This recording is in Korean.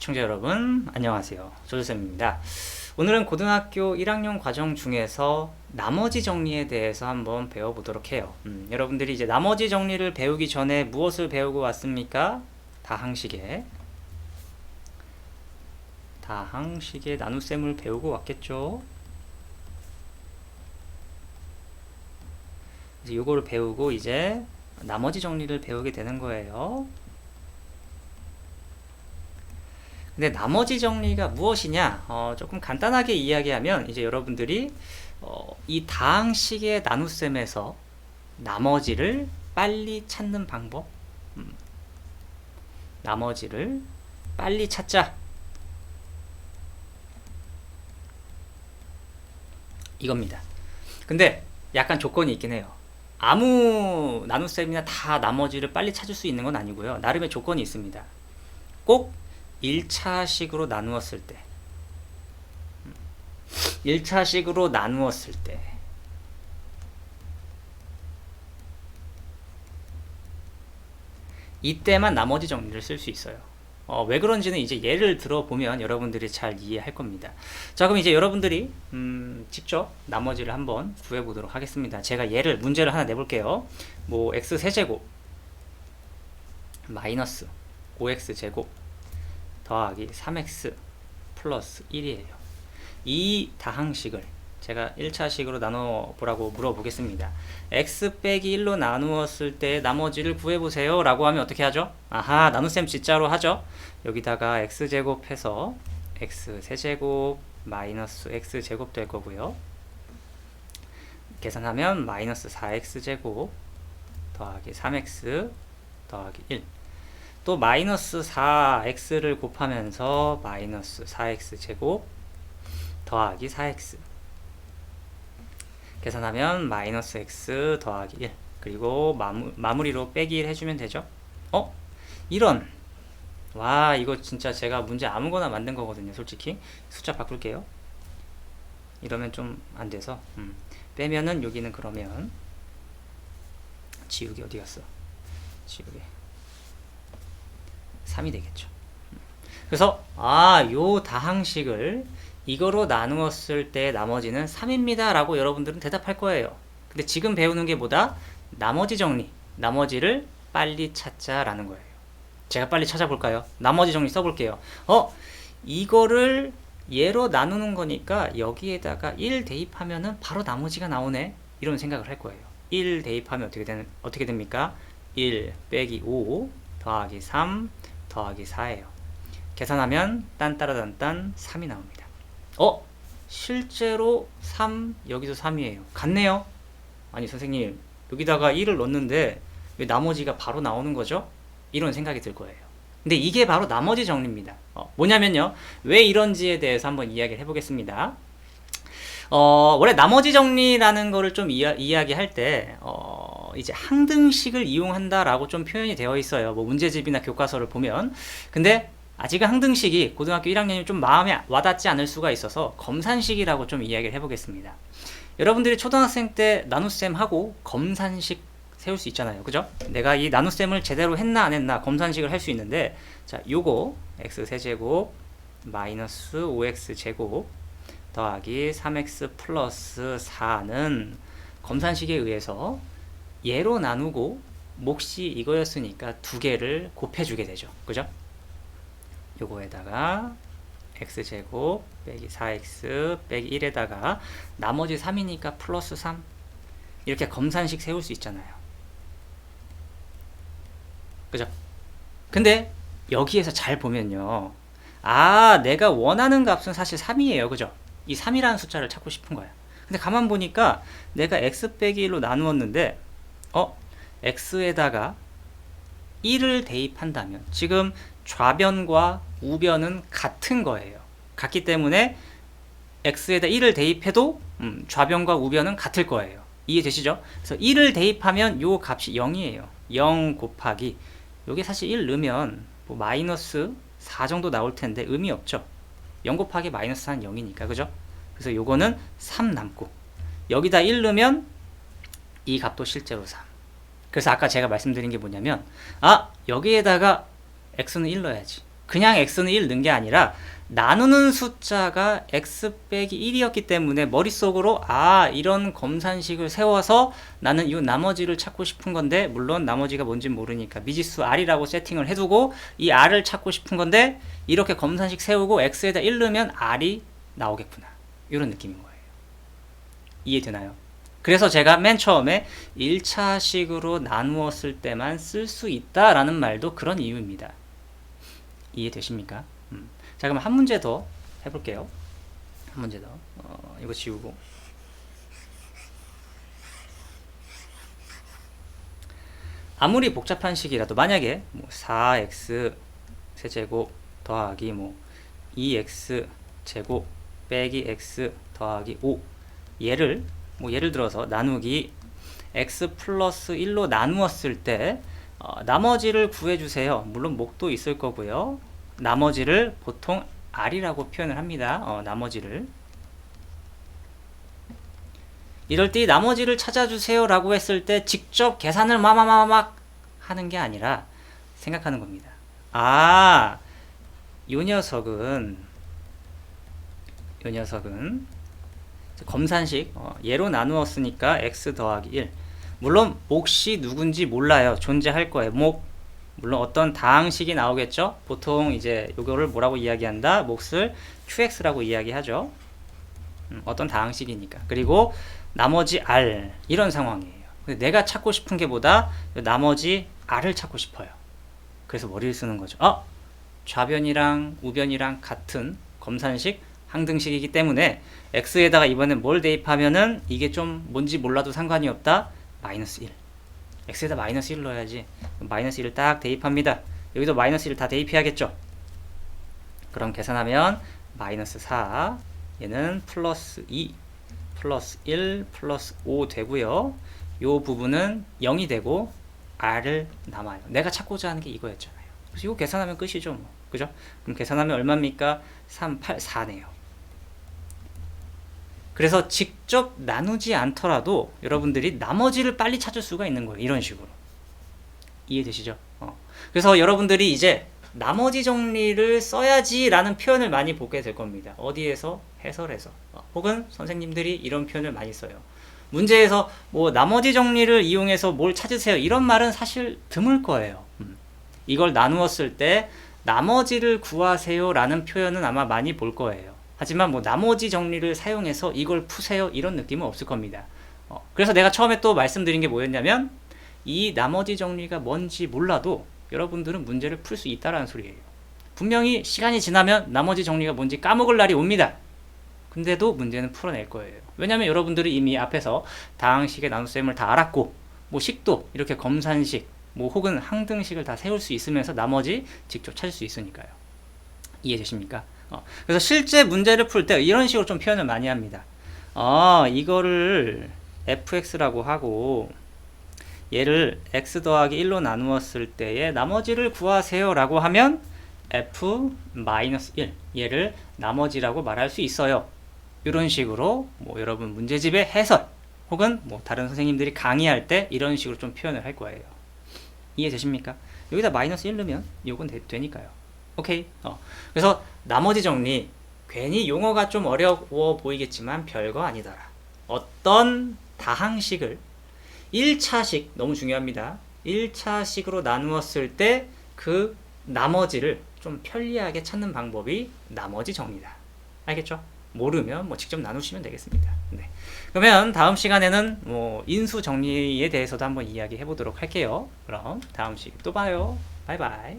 시청자 여러분 안녕하세요. 조조쌤입니다. 오늘은 고등학교 1학년 과정 중에서 나머지 정리에 대해서 한번 배워보도록 해요. 여러분들이 이제 나머지 정리를 배우기 전에 무엇을 배우고 왔습니까? 다항식의 나눗셈을 배우고 왔겠죠. 이제 요거를 배우고 이제 나머지 정리를 배우게 되는 거예요. 근데 나머지 정리가 무엇이냐? 조금 간단하게 이야기하면 이제 여러분들이 이 다항식의 나눗셈에서 나머지를 빨리 찾는 방법, 나머지를 빨리 찾자, 이겁니다. 근데 약간 조건이 있긴 해요. 아무 나눗셈이나 다 나머지를 빨리 찾을 수 있는 건 아니고요. 나름의 조건이 있습니다. 꼭 1차식으로 나누었을 때 1차식으로 나누었을 때 이때만 나머지 정리를 쓸 수 있어요. 왜 그런지는 이제 예를 들어보면 여러분들이 잘 이해할 겁니다. 자, 그럼 이제 여러분들이 직접 나머지를 한번 구해보도록 하겠습니다. 제가 문제를 하나 내볼게요. 뭐 x세제곱 마이너스 5x제곱 더하기 3x 플러스 1이에요. 이 다항식을 제가 1차식으로 나눠보라고 물어보겠습니다. x 빼기 1로 나누었을 때 나머지를 구해보세요 라고 하면 어떻게 하죠? 아하, 나눗셈 진짜로 하죠. 여기다가 x제곱 해서 x세제곱 마이너스 x제곱 될 거고요. 계산하면 마이너스 4x제곱 더하기 3x 더하기 1. 또 마이너스 4x를 곱하면서 마이너스 4x제곱 더하기 4x 계산하면 마이너스 x 더하기 1 그리고 마무리로 빼기 1 해주면 되죠. 이런 와, 이거 진짜 제가 문제 아무거나 만든 거거든요. 솔직히 숫자 바꿀게요. 이러면 좀 안돼서 빼면은 여기는 그러면 지우개 어디 갔어? 지우개 3이 되겠죠. 그래서 요 다항식을 이거로 나누었을 때 나머지는 3입니다 라고 여러분들은 대답할 거예요. 근데 지금 배우는 게 뭐다? 나머지 정리, 나머지를 빨리 찾자 라는 거예요. 제가 빨리 찾아볼까요? 나머지 정리 써볼게요. 이거를 얘로 나누는 거니까 여기에다가 1 대입하면은 바로 나머지가 나오네, 이런 생각을 할 거예요. 1 대입하면 어떻게 됩니까? 1 빼기 5 더하기 3 더하기 4예요. 계산하면 딴따라단딴 3이 나옵니다. 실제로 3, 여기도 3이에요. 같네요. 아니 선생님, 여기다가 1을 넣었는데 왜 나머지가 바로 나오는 거죠? 이런 생각이 들 거예요. 근데 이게 바로 나머지 정리입니다. 뭐냐면요, 왜 이런지에 대해서 한번 이야기를 해보겠습니다. 원래 나머지 정리라는 거를 좀 이야기할 때 이제 항등식을 이용한다라고 좀 표현이 되어 있어요. 뭐 문제집이나 교과서를 보면. 근데 아직은 항등식이 고등학교 1학년이 좀 마음에 와닿지 않을 수가 있어서 검산식이라고 좀 이야기를 해보겠습니다. 여러분들이 초등학생 때 나눗셈하고 검산식 세울 수 있잖아요. 그죠? 내가 이 나눗셈을 제대로 했나 안 했나 검산식을 할 수 있는데, 자, 요거 x세제곱 마이너스 5x제곱 더하기 3x 플러스 4는 검산식에 의해서 얘로 나누고 몫이 이거였으니까 두 개를 곱해주게 되죠. 그죠? 요거에다가 x제곱 빼기 4x 빼기 1에다가 나머지 3이니까 플러스 3, 이렇게 검산식 세울 수 있잖아요. 그죠? 근데 여기에서 잘 보면요, 내가 원하는 값은 사실 3이에요. 그죠? 이 3이라는 숫자를 찾고 싶은 거야. 근데 가만 보니까 내가 x 빼기 1로 나누었는데 x에다가 1을 대입한다면 지금 좌변과 우변은 같은 거예요. 같기 때문에 x에다 1을 대입해도 좌변과 우변은 같을 거예요. 이해되시죠? 그래서 1을 대입하면 요 값이 0이에요. 0 곱하기, 요게 사실 1 넣으면 뭐 마이너스 4 정도 나올 텐데 의미 없죠. 0 곱하기 마이너스 4는 0이니까. 그죠? 그래서 요거는 3 남고, 여기다 1 넣으면 이 값도 실제로 3. 그래서 아까 제가 말씀드린 게 뭐냐면, 여기에다가 x는 1 넣어야지. 그냥 x는 1 넣은 게 아니라 나누는 숫자가 x 빼기 1이었기 때문에 머릿속으로 이런 검산식을 세워서 나는 이 나머지를 찾고 싶은 건데, 물론 나머지가 뭔지 모르니까 미지수 r이라고 세팅을 해두고 이 r을 찾고 싶은 건데 이렇게 검산식 세우고 x에다 1 넣으면 r이 나오겠구나, 이런 느낌인 거예요. 이해되나요? 그래서 제가 맨 처음에 1차식으로 나누었을 때만 쓸 수 있다라는 말도 그런 이유입니다. 이해되십니까? 자, 그럼 한 문제 더 해볼게요. 한 문제 더. 이거 지우고. 아무리 복잡한 식이라도 만약에 4x 세제곱 더하기 2x 제곱 빼기 x 더하기 5, 얘를 예를 들어서 나누기 x 플러스 1로 나누었을 때 나머지를 구해주세요. 물론 목도 있을 거고요. 나머지를 보통 r이라고 표현을 합니다. 나머지를. 이럴 때 나머지를 찾아주세요 라고 했을 때 직접 계산을 막 하는 게 아니라 생각하는 겁니다. 요 녀석은 검산식 얘로 나누었으니까 x 더하기 1. 물론 몫이 누군지 몰라요. 존재할 거예요. 물론 어떤 다항식이 나오겠죠. 보통 이제 요거를 뭐라고 이야기한다? 몫을 qx라고 이야기하죠. 어떤 다항식이니까. 그리고 나머지 r, 이런 상황이에요. 근데 내가 찾고 싶은 게 보다 나머지 r을 찾고 싶어요. 그래서 머리를 쓰는 거죠. 좌변이랑 우변이랑 같은 검산식 항등식이기 때문에 x에다가 이번엔 뭘 대입하면은 이게 좀 뭔지 몰라도 상관이 없다. 마이너스 1. x에다 마이너스 1 넣어야지. 마이너스 1을 딱 대입합니다. 여기도 마이너스 1을 다 대입해야겠죠. 그럼 계산하면 마이너스 4, 얘는 플러스 2, 플러스 1, 플러스 5 되고요. 요 부분은 0이 되고 r을 남아요. 내가 찾고자 하는 게 이거였잖아요. 그래서 이거 계산하면 끝이죠. 그죠? 그럼 계산하면 얼마입니까? 3, 8, 4네요. 그래서 직접 나누지 않더라도 여러분들이 나머지를 빨리 찾을 수가 있는 거예요. 이런 식으로. 이해되시죠? 그래서 여러분들이 이제 나머지 정리를 써야지 라는 표현을 많이 보게 될 겁니다. 어디에서? 해설에서. 혹은 선생님들이 이런 표현을 많이 써요. 문제에서 나머지 정리를 이용해서 뭘 찾으세요, 이런 말은 사실 드물 거예요. 이걸 나누었을 때 나머지를 구하세요 라는 표현은 아마 많이 볼 거예요. 하지만 나머지 정리를 사용해서 이걸 푸세요, 이런 느낌은 없을 겁니다. 그래서 내가 처음에 또 말씀드린 게 뭐였냐면, 이 나머지 정리가 뭔지 몰라도 여러분들은 문제를 풀 수 있다라는 소리예요. 분명히 시간이 지나면 나머지 정리가 뭔지 까먹을 날이 옵니다. 근데도 문제는 풀어낼 거예요. 왜냐면 여러분들이 이미 앞에서 다항식의 나눗셈을 다 알았고, 식도 이렇게 검산식, 혹은 항등식을 다 세울 수 있으면서 나머지 직접 찾을 수 있으니까요. 이해되십니까? 그래서 실제 문제를 풀 때 이런 식으로 좀 표현을 많이 합니다. 이거를 fx라고 하고 얘를 x 더하기 1로 나누었을 때의 나머지를 구하세요 라고 하면 f-1, 얘를 나머지라고 말할 수 있어요. 이런 식으로 여러분 문제집의 해설 혹은 다른 선생님들이 강의할 때 이런 식으로 좀 표현을 할 거예요. 이해되십니까? 여기다 마이너스 1 넣으면 이건 되니까요. 오케이. 그래서 나머지 정리, 괜히 용어가 좀 어려워 보이겠지만 별거 아니더라. 어떤 다항식을 1차식, 너무 중요합니다. 1차식으로 나누었을 때 그 나머지를 좀 편리하게 찾는 방법이 나머지 정리다. 알겠죠? 모르면 직접 나누시면 되겠습니다. 네. 그러면 다음 시간에는 인수 정리에 대해서도 한번 이야기해 보도록 할게요. 그럼 다음 시간에 또 봐요. 바이바이.